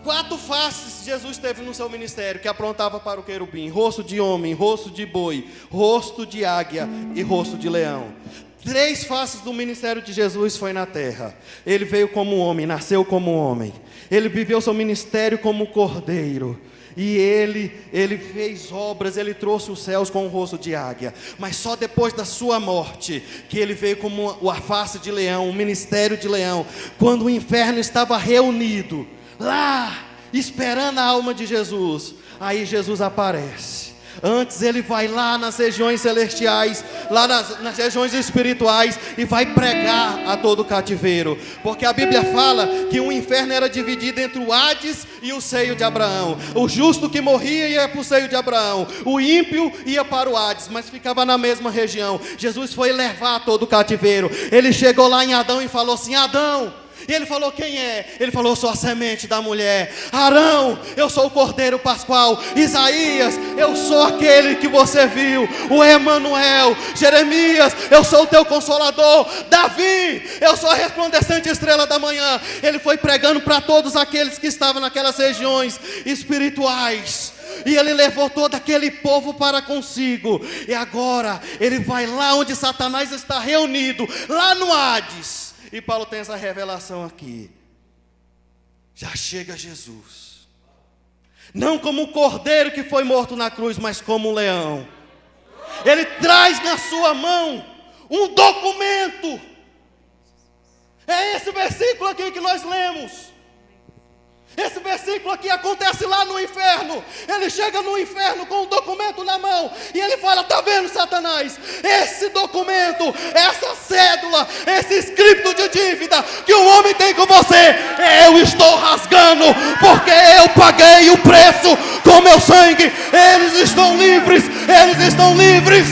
Speaker 1: 4 faces Jesus teve no seu ministério, que aprontava para o querubim: rosto de homem, rosto de boi, rosto de águia e rosto de leão. 3 faces do ministério de Jesus foi na terra. Ele veio como homem, nasceu como homem. Ele viveu seu ministério como cordeiro. E ele fez obras, ele trouxe os céus com o rosto de águia. Mas só depois da sua morte, que ele veio como a face de leão, o ministério de leão. Quando o inferno estava reunido, lá, esperando a alma de Jesus, aí Jesus aparece. Antes ele vai lá nas regiões celestiais, lá nas regiões espirituais, e vai pregar a todo o cativeiro. Porque a Bíblia fala que o inferno era dividido entre o Hades e o seio de Abraão. O justo que morria ia para o seio de Abraão, o ímpio ia para o Hades, mas ficava na mesma região. Jesus foi levar todo o cativeiro. Ele chegou lá em Adão e falou assim: Adão. E ele falou: quem é? Ele falou: eu sou a semente da mulher. Arão, eu sou o cordeiro pascual. Isaías, eu sou aquele que você viu, o Emanuel. Jeremias, eu sou o teu consolador. Davi, eu sou a resplandecente estrela da manhã. Ele foi pregando para todos aqueles que estavam naquelas regiões espirituais. E ele levou todo aquele povo para consigo. E agora ele vai lá onde Satanás está reunido, lá no Hades. E Paulo tem essa revelação aqui. Já chega Jesus, não como um cordeiro que foi morto na cruz, mas como um leão. Ele traz na sua mão um documento. É esse versículo aqui que nós lemos. Esse versículo aqui acontece lá no inferno. Ele chega no inferno com o documento na mão e ele fala: está vendo, Satanás? Esse documento, essa cédula, esse escrito de dívida que o homem tem com você, eu estou rasgando, porque eu paguei o preço com meu sangue. Eles estão livres, eles estão livres.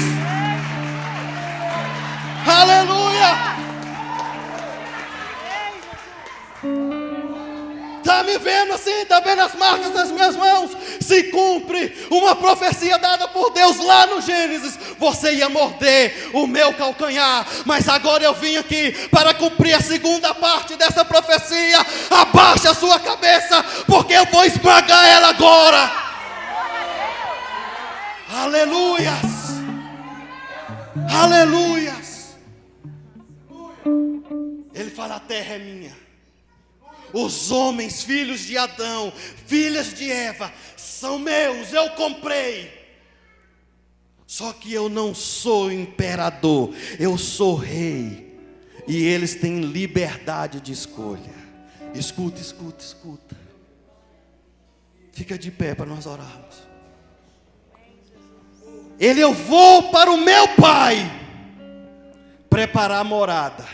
Speaker 1: Aleluia! Está está me vendo assim, está vendo as marcas das minhas mãos? Se cumpre uma profecia dada por Deus lá no Gênesis, você ia morder o meu calcanhar, mas agora eu vim aqui para cumprir a segunda parte dessa profecia. Abaixa a sua cabeça, porque eu vou esmagar ela agora. Aleluias, aleluias. Ele fala: a terra é minha. Os homens, filhos de Adão, filhas de Eva, são meus, eu comprei. Só que eu não sou imperador, eu sou rei. E eles têm liberdade de escolha. Escuta, escuta, escuta. Fica de pé para nós orarmos. Eu vou para o meu Pai preparar a morada.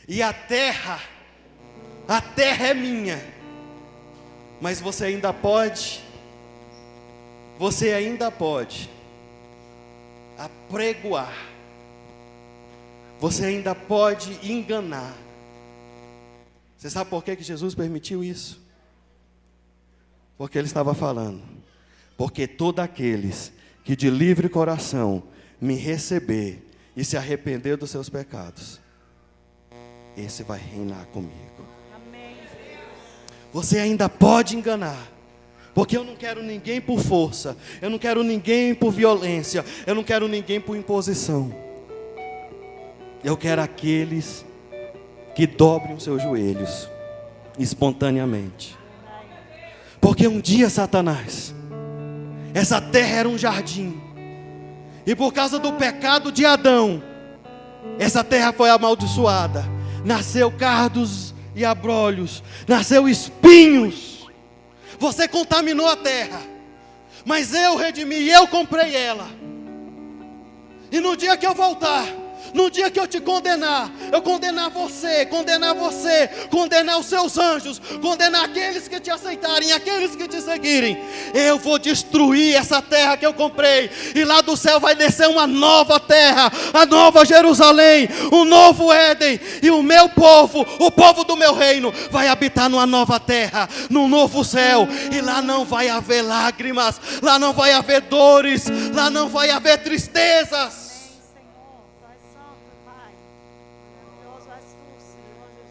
Speaker 1: E a terra é minha. Mas você ainda pode apregoar. Você ainda pode enganar. Você sabe por que Jesus permitiu isso? Porque Ele estava falando: porque todos aqueles que de livre coração me receber e se arrepender dos seus pecados, esse vai reinar comigo. Você ainda pode enganar, porque eu não quero ninguém por força, eu não quero ninguém por violência, eu não quero ninguém por imposição. Eu quero aqueles que dobrem os seus joelhos espontaneamente. Porque um dia, Satanás, essa terra era um jardim, e por causa do pecado de Adão, essa terra foi amaldiçoada. Nasceu cardos e abrolhos, nasceu espinhos. Você contaminou a terra, mas eu redimi, eu comprei ela. E no dia que eu voltar, no dia que eu te condenar, eu condenar você, condenar os seus anjos, condenar aqueles que te aceitarem, aqueles que te seguirem, eu vou destruir essa terra que eu comprei, e lá do céu vai descer uma nova terra, a nova Jerusalém, um novo Éden, e o meu povo, o povo do meu reino, vai habitar numa nova terra, num novo céu, e lá não vai haver lágrimas, lá não vai haver dores, lá não vai haver tristezas.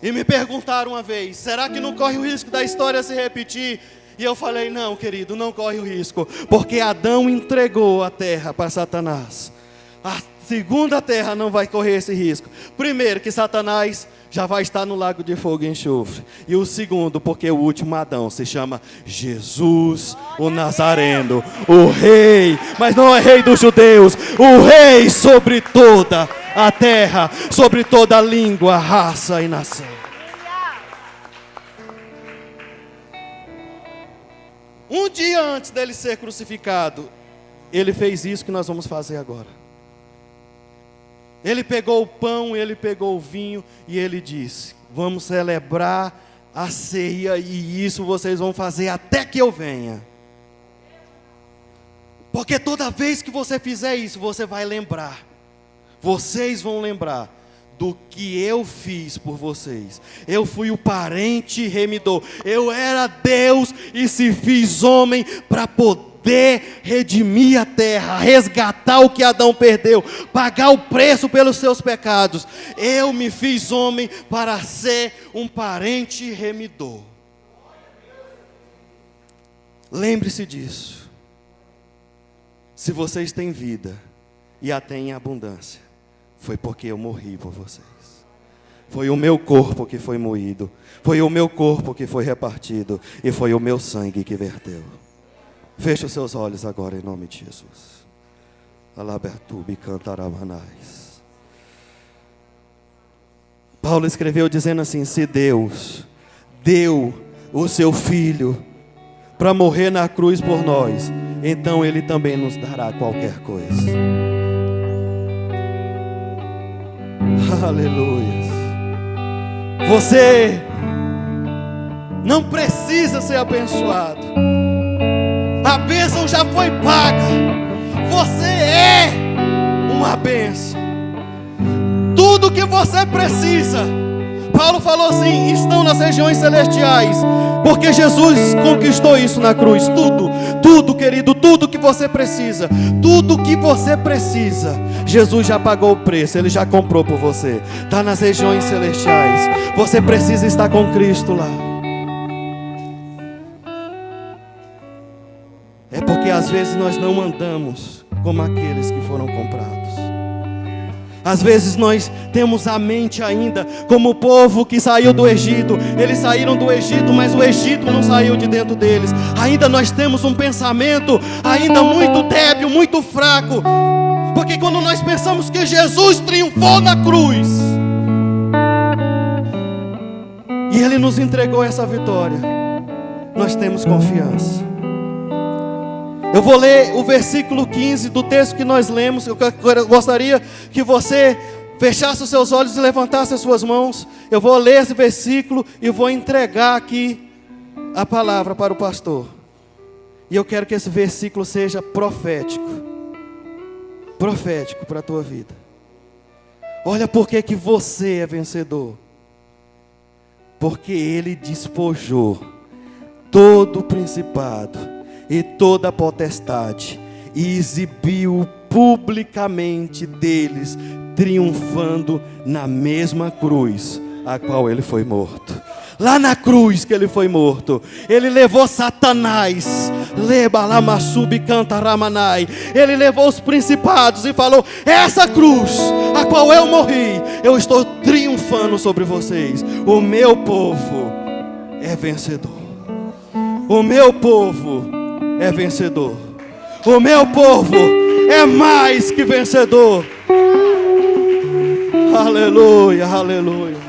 Speaker 1: E me perguntaram uma vez: será que não corre o risco da história se repetir? E eu falei: não, querido, não corre o risco, porque Adão entregou a terra para Satanás. A segunda terra não vai correr esse risco. Primeiro, que Satanás já vai estar no lago de fogo e enxofre. E o segundo, porque o último Adão se chama Jesus, o Nazareno, o rei, mas não é rei dos judeus, o rei sobre toda a terra, sobre toda língua, raça e nação. Um dia antes dele ser crucificado, ele fez isso que nós vamos fazer agora. Ele pegou o pão, ele pegou o vinho e ele disse: vamos celebrar a ceia, e isso vocês vão fazer até que eu venha. Porque toda vez que você fizer isso, você vai lembrar. Vocês vão lembrar do que eu fiz por vocês. Eu fui o parente remidor. Eu era Deus e se fiz homem para poder redimir a terra, resgatar o que Adão perdeu, pagar o preço pelos seus pecados. Eu me fiz homem para ser um parente remidor. Lembre-se disso. Se vocês têm vida e a têm em abundância, foi porque eu morri por vocês. Foi o meu corpo que foi moído, foi o meu corpo que foi repartido, e foi o meu sangue que verteu. Feche os seus olhos agora em nome de Jesus. Alabertubi cantaramanais. Paulo escreveu dizendo assim: se Deus deu o seu Filho para morrer na cruz por nós, então Ele também nos dará qualquer coisa. Aleluia. Você não precisa ser abençoado. A bênção já foi paga. Você é uma bênção. Tudo que você precisa Paulo falou assim: estão nas regiões celestiais, porque Jesus conquistou isso na cruz. Tudo, querido, tudo que você precisa, Jesus já pagou o preço, Ele já comprou por você. Está nas regiões celestiais. Você precisa estar com Cristo lá. É porque às vezes nós não andamos como aqueles que foram comprados. Às vezes nós temos a mente ainda como o povo que saiu do Egito. Eles saíram do Egito, mas o Egito não saiu de dentro deles. Ainda nós temos um pensamento ainda muito débil, muito fraco. Porque quando nós pensamos que Jesus triunfou na cruz e Ele nos entregou essa vitória, nós temos confiança. Eu vou ler o versículo 15 do texto que nós lemos. Eu gostaria que você fechasse os seus olhos e levantasse as suas mãos. Eu vou ler esse versículo e vou entregar aqui a palavra para o pastor. E eu quero que esse versículo seja profético para a tua vida. Olha por que você é vencedor. Porque Ele despojou todo o principado e toda a potestade, e exibiu publicamente deles, triunfando na mesma cruz a qual Ele foi morto. Lá na cruz que Ele foi morto, Ele levou Satanás, Ele levou os principados e falou: essa cruz a qual eu morri, eu estou triunfando sobre vocês. O meu povo é vencedor. O meu povo é vencedor. O meu povo é mais que vencedor. Aleluia, aleluia.